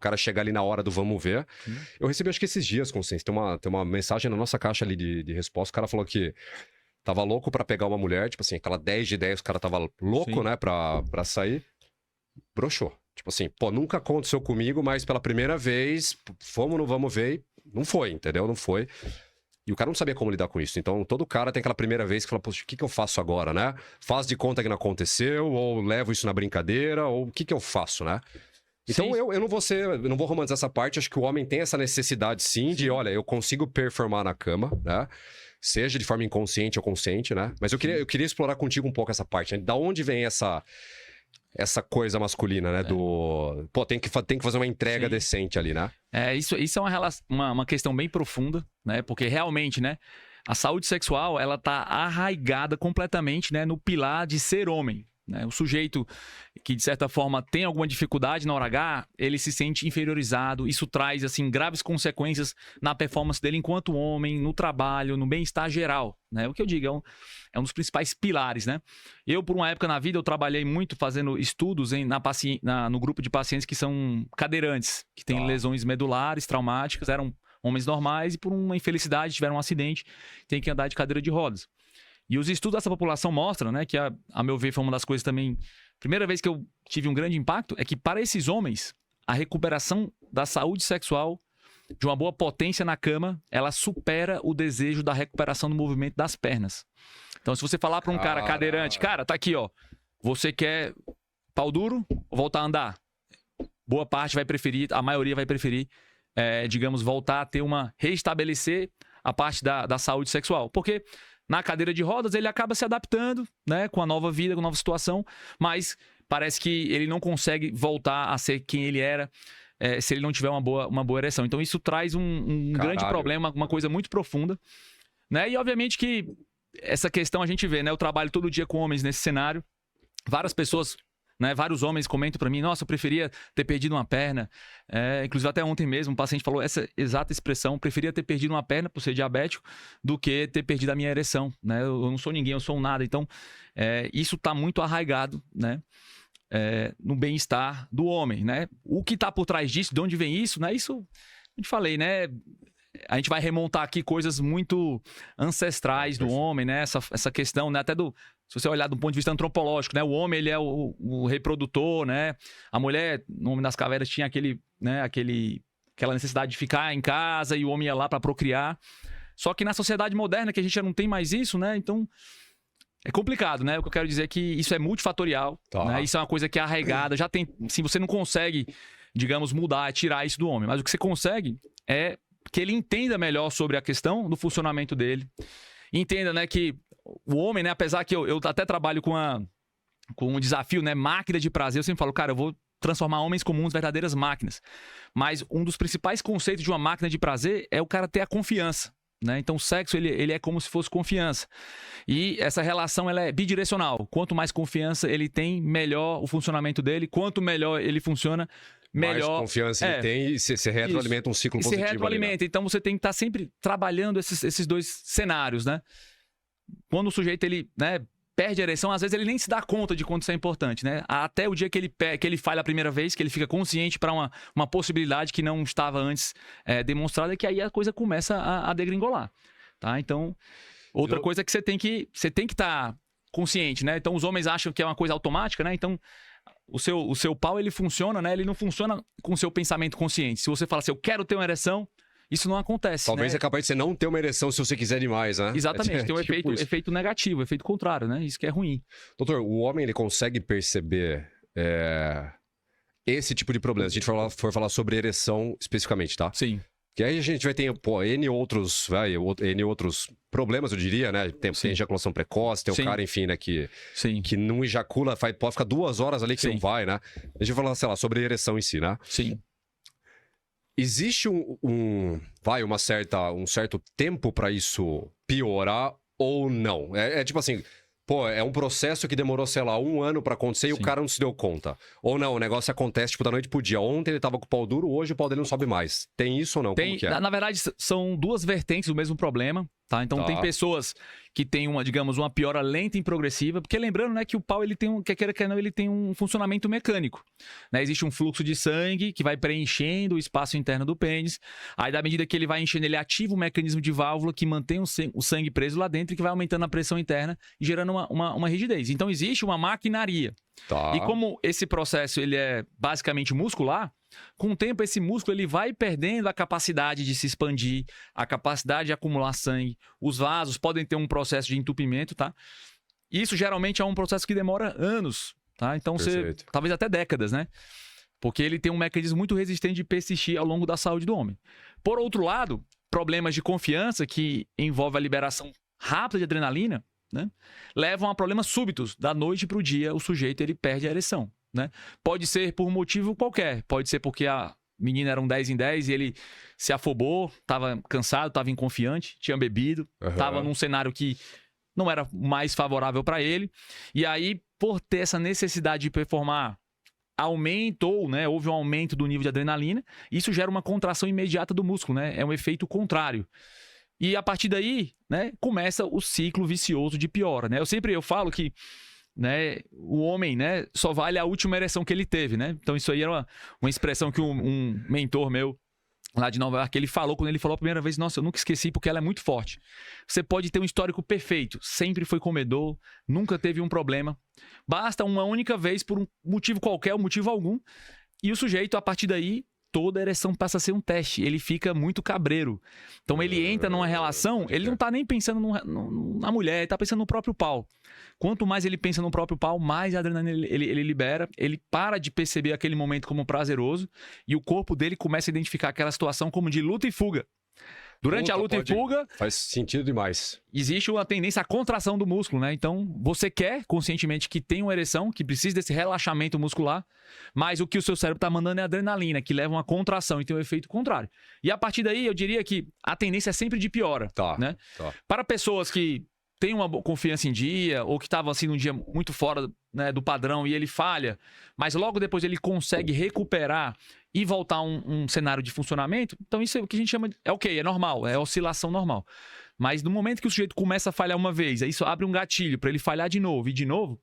cara chegar ali na hora do vamos ver. Eu recebi, acho que esses dias, Consciência, tem uma mensagem na nossa caixa ali de resposta, o cara falou que tava louco pra pegar uma mulher, tipo assim, aquela 10 de 10, o cara tava louco, né, pra sair, broxou. Tipo assim, pô, nunca aconteceu comigo, mas pela primeira vez, fomos no vamos ver, não foi, entendeu? Não foi. E o cara não sabia como lidar com isso. Então, todo cara tem aquela primeira vez que fala, poxa, o que eu faço agora, né? Faz de conta que não aconteceu, ou levo isso na brincadeira, ou o que eu faço, né? Então, eu não vou romantizar essa parte. Acho que o homem tem essa necessidade, sim, de, olha, eu consigo performar na cama, né? Seja de forma inconsciente ou consciente, né? Mas eu queria explorar contigo um pouco essa parte, né? Da onde vem essa coisa masculina, né? Do... Pô, tem que fazer uma entrega decente ali, né? Isso é uma questão bem profunda, né? Porque realmente, né? A saúde sexual, ela tá arraigada completamente, né? No pilar de ser homem. Né? O sujeito que, de certa forma, tem alguma dificuldade na hora H, ele se sente inferiorizado. Isso traz, assim, graves consequências na performance dele enquanto homem, no trabalho, no bem-estar geral. Né? O que eu digo, é um dos principais pilares. Né? Eu, por uma época na vida, eu trabalhei muito fazendo estudos no grupo de pacientes que são cadeirantes, que têm lesões medulares, traumáticas, eram homens normais e, por uma infelicidade, tiveram um acidente, tem que andar de cadeira de rodas. E os estudos dessa população mostram, né, que a meu ver foi uma das coisas também... Primeira vez que eu tive um grande impacto é que para esses homens, a recuperação da saúde sexual, de uma boa potência na cama, ela supera o desejo da recuperação do movimento das pernas. Então, se você falar para um cara cadeirante, cara, tá aqui, ó, você quer pau duro ou voltar a andar? Boa parte vai preferir, a maioria vai preferir, digamos, voltar a ter restabelecer a parte da saúde sexual. Porque... na cadeira de rodas, ele acaba se adaptando, né, com a nova vida, com a nova situação, mas parece que ele não consegue voltar a ser quem ele era se ele não tiver uma boa ereção. Então, isso traz um grande problema, uma coisa muito profunda. Né? E, obviamente, que essa questão a gente vê, né? Eu trabalho todo dia com homens nesse cenário. Várias pessoas... né, vários homens comentam para mim, nossa, eu preferia ter perdido uma perna. Inclusive até ontem mesmo um paciente falou essa exata expressão, preferia ter perdido uma perna por ser diabético do que ter perdido a minha ereção, né? Eu não sou ninguém, eu sou um nada. Então isso está muito arraigado, né, no bem-estar do homem, né? O que está por trás disso, de onde vem isso, né? Isso eu te falei, né? A gente vai remontar aqui coisas muito ancestrais do homem, né? Essa questão, né? Até se você olhar do ponto de vista antropológico, né? O homem, ele é o reprodutor, né? A mulher, no Homem das Cavernas, tinha aquela necessidade de ficar em casa e o homem ia lá para procriar. Só que na sociedade moderna, que a gente já não tem mais isso, né? Então, é complicado, né? O que eu quero dizer é que isso é multifatorial, né? Isso é uma coisa que é arraigada, já tem... Assim, você não consegue, digamos, mudar, tirar isso do homem. Mas o que você consegue é que ele entenda melhor sobre a questão do funcionamento dele. Entenda, né, que o homem, né, apesar que eu até trabalho com um desafio, né, máquina de prazer, eu sempre falo, cara, eu vou transformar homens comuns em verdadeiras máquinas. Mas um dos principais conceitos de uma máquina de prazer é o cara ter a confiança. Né? Então o sexo ele é como se fosse confiança. E essa relação ela é bidirecional. Quanto mais confiança ele tem, melhor o funcionamento dele. Quanto melhor ele funciona, melhor... mais confiança ele tem e se retroalimenta um ciclo positivo. Se retroalimenta. Ali, né? Então você tem que estar sempre trabalhando esses dois cenários, né? Quando o sujeito ele, né, perde a ereção, às vezes ele nem se dá conta de quanto isso é importante, né? Até o dia que ele falha a primeira vez, que ele fica consciente para uma possibilidade que não estava antes demonstrada, que aí a coisa começa a degringolar, tá? Então, outra coisa é que você tem que estar consciente, né? Então, os homens acham que é uma coisa automática, né? Então, o seu pau, ele funciona, né? Ele não funciona com o seu pensamento consciente. Se você fala assim, eu quero ter uma ereção, isso não acontece. Talvez né? é capaz de você não ter uma ereção se você quiser demais, né? Exatamente, tem um efeito negativo, efeito contrário, né? Isso que é ruim. Doutor, o homem ele consegue perceber esse tipo de problema. Se a gente for falar sobre ereção especificamente, tá? Sim. Que aí a gente vai ter N outros problemas, eu diria, né? Tem ejaculação precoce, tem o cara, enfim, né? Que não ejacula, pode ficar 2 horas ali que não vai, né? A gente vai falar, sei lá, sobre ereção em si, né? Sim. Existe um certo tempo para isso piorar ou não? Tipo assim, pô, é um processo que demorou, sei lá, 1 ano para acontecer e o cara não se deu conta. Ou não, o negócio acontece, tipo, da noite pro dia. Ontem ele tava com o pau duro, hoje o pau dele não sobe mais. Tem isso ou não? Tem, como que é? Na verdade, são 2 vertentes do mesmo problema, Tá? Então tem pessoas que têm digamos, uma piora lenta e progressiva, porque lembrando, né, que o pau ele tem quer queira, quer não, ele tem um funcionamento mecânico, né? Existe um fluxo de sangue que vai preenchendo o espaço interno do pênis. Aí, da medida que ele vai enchendo, ele ativa o mecanismo de válvula que mantém o sangue preso lá dentro e que vai aumentando a pressão interna e gerando uma rigidez. Então existe uma maquinaria. E como esse processo ele é basicamente muscular, com o tempo esse músculo ele vai perdendo a capacidade de se expandir, a capacidade de acumular sangue. Os vasos podem ter um processo de entupimento, tá? Isso geralmente é um processo que demora anos, tá? Então talvez até décadas, né? Porque ele tem um mecanismo muito resistente de persistir ao longo da saúde do homem. Por outro lado, problemas de confiança que envolvem a liberação rápida de adrenalina, né, levam a problemas súbitos. Da noite para o dia, o sujeito ele perde a ereção. Né? Pode ser por motivo qualquer. Pode ser porque a menina era um 10 em 10 e ele se afobou, estava cansado, estava inconfiante, tinha bebido, estava num cenário que não era mais favorável para ele. E aí, por ter essa necessidade de performar, aumentou, né? Houve um aumento do nível de adrenalina. Isso gera uma contração imediata do músculo, né? É um efeito contrário. E a partir daí, né, começa o ciclo vicioso de piora, né? Eu falo que, né, o homem, né, só vale a última ereção que ele teve, né? Então isso aí era uma expressão que um mentor meu lá de Nova York, ele falou quando ele falou a primeira vez: nossa, eu nunca esqueci porque ela é muito forte. Você pode ter um histórico perfeito, sempre foi comedor, nunca teve um problema. Basta uma única vez por um motivo qualquer, um motivo algum, e o sujeito, a partir daí, toda ereção passa a ser um teste. Ele fica muito cabreiro. Então ele entra numa relação, ele não tá nem pensando na mulher, ele tá pensando no próprio pau. Quanto mais ele pensa no próprio pau, mais adrenalina ele libera. Ele para de perceber aquele momento como prazeroso e o corpo dele começa a identificar aquela situação como de luta e fuga. Durante a luta e fuga... Faz sentido demais. Existe uma tendência à contração do músculo, né? Então, você quer conscientemente que tenha uma ereção, que precisa desse relaxamento muscular, mas o que o seu cérebro está mandando é adrenalina, que leva a uma contração e tem um efeito contrário. E a partir daí, eu diria que a tendência é sempre de piora, né? Para pessoas que têm uma confiança em dia, ou que estavam assim num dia muito fora, né, do padrão e ele falha, mas logo depois ele consegue recuperar e voltar a um cenário de funcionamento, então isso é o que a gente chama de... É ok, é normal, é oscilação normal. Mas no momento que o sujeito começa a falhar uma vez, aí isso abre um gatilho para ele falhar de novo e de novo,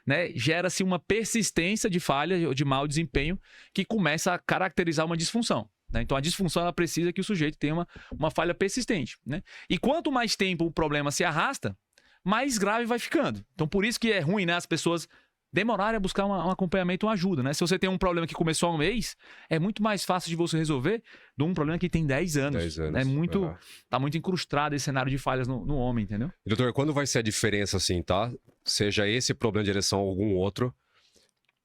né, gera-se uma persistência de falha ou de mau desempenho que começa a caracterizar uma disfunção. Né? Então a disfunção ela precisa que o sujeito tenha uma falha persistente. Né? E quanto mais tempo o problema se arrasta, mais grave vai ficando. Então por isso que é ruim, né, as pessoas demorarem a buscar um acompanhamento, uma ajuda, né? Se você tem um problema que começou há um mês, é muito mais fácil de você resolver do um problema que tem 10 anos. 10 anos. É muito, tá muito incrustado esse cenário de falhas no homem, entendeu? E, doutor, quando vai ser a diferença, assim, tá? Seja esse problema de ereção ou algum outro,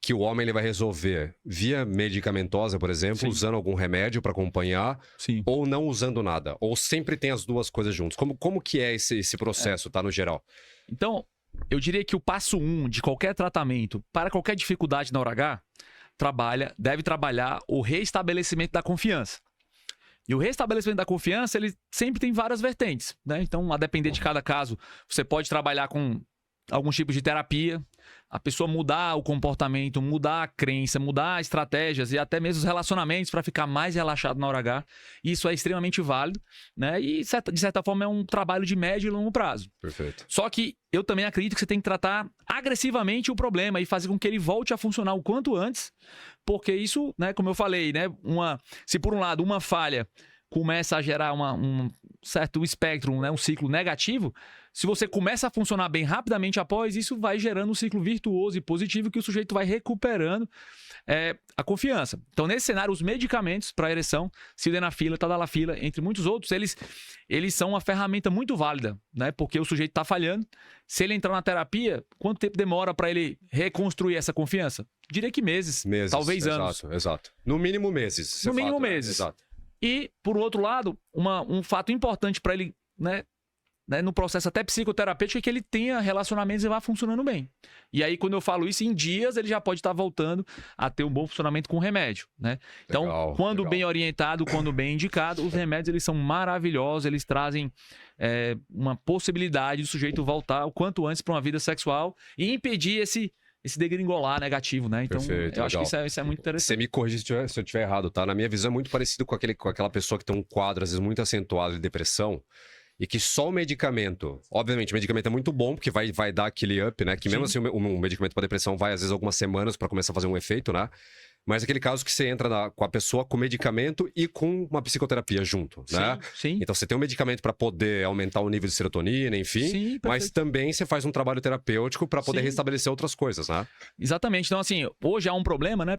que o homem ele vai resolver via medicamentosa, por exemplo, Sim. usando algum remédio para acompanhar, Sim. ou não usando nada? Ou sempre tem as duas coisas juntas? Como que é esse processo, tá, no geral? Então, eu diria que o passo 1 de qualquer tratamento para qualquer dificuldade na hora H deve trabalhar o reestabelecimento da confiança. E o restabelecimento da confiança, ele sempre tem várias vertentes, né? Então, a depender de cada caso, você pode trabalhar com alguns tipos de terapia, a pessoa mudar o comportamento, mudar a crença, mudar estratégias e até mesmo os relacionamentos para ficar mais relaxado na hora H. Isso é extremamente válido, né? E de certa forma é um trabalho de médio e longo prazo. Perfeito. Só que eu também acredito que você tem que tratar agressivamente o problema e fazer com que ele volte a funcionar o quanto antes, porque isso, né, como eu falei, né, se por um lado uma falha começa a gerar um certo espectro, né, um ciclo negativo, se você começa a funcionar bem rapidamente após, isso vai gerando um ciclo virtuoso e positivo que o sujeito vai recuperando a confiança. Então, nesse cenário, os medicamentos para ereção, sildenafila, tadalafila, entre muitos outros, eles são uma ferramenta muito válida, né? Porque o sujeito está falhando. Se ele entrar na terapia, quanto tempo demora para ele reconstruir essa confiança? Diria que meses, talvez anos. Exato. No mínimo meses. No mínimo meses. Exato. E, por outro lado, um fato importante para ele, né, no processo até psicoterapêutico, é que ele tenha relacionamentos e vá funcionando bem. E aí, quando eu falo isso, em dias ele já pode estar voltando a ter um bom funcionamento com o remédio, né? Então, quando bem orientado, quando bem indicado, os remédios eles são maravilhosos, eles trazem uma possibilidade do sujeito voltar o quanto antes para uma vida sexual e impedir esse degringolar negativo, né? Então, perfeito, eu acho que isso é muito interessante. Você me corrige se eu estiver errado, tá? Na minha visão, é muito parecido com aquela pessoa que tem um quadro, às vezes, muito acentuado de depressão, e que só o medicamento, obviamente o medicamento é muito bom, porque vai dar aquele up, né? Que mesmo assim o medicamento para depressão vai às vezes algumas semanas para começar a fazer um efeito, né? Mas aquele caso que você entra com a pessoa com medicamento e com uma psicoterapia junto, né? Sim. Então você tem um medicamento para poder aumentar o nível de serotonina, enfim, Sim, mas também você faz um trabalho terapêutico para poder Sim. restabelecer outras coisas, né? Exatamente. Então, assim, hoje há um problema, né?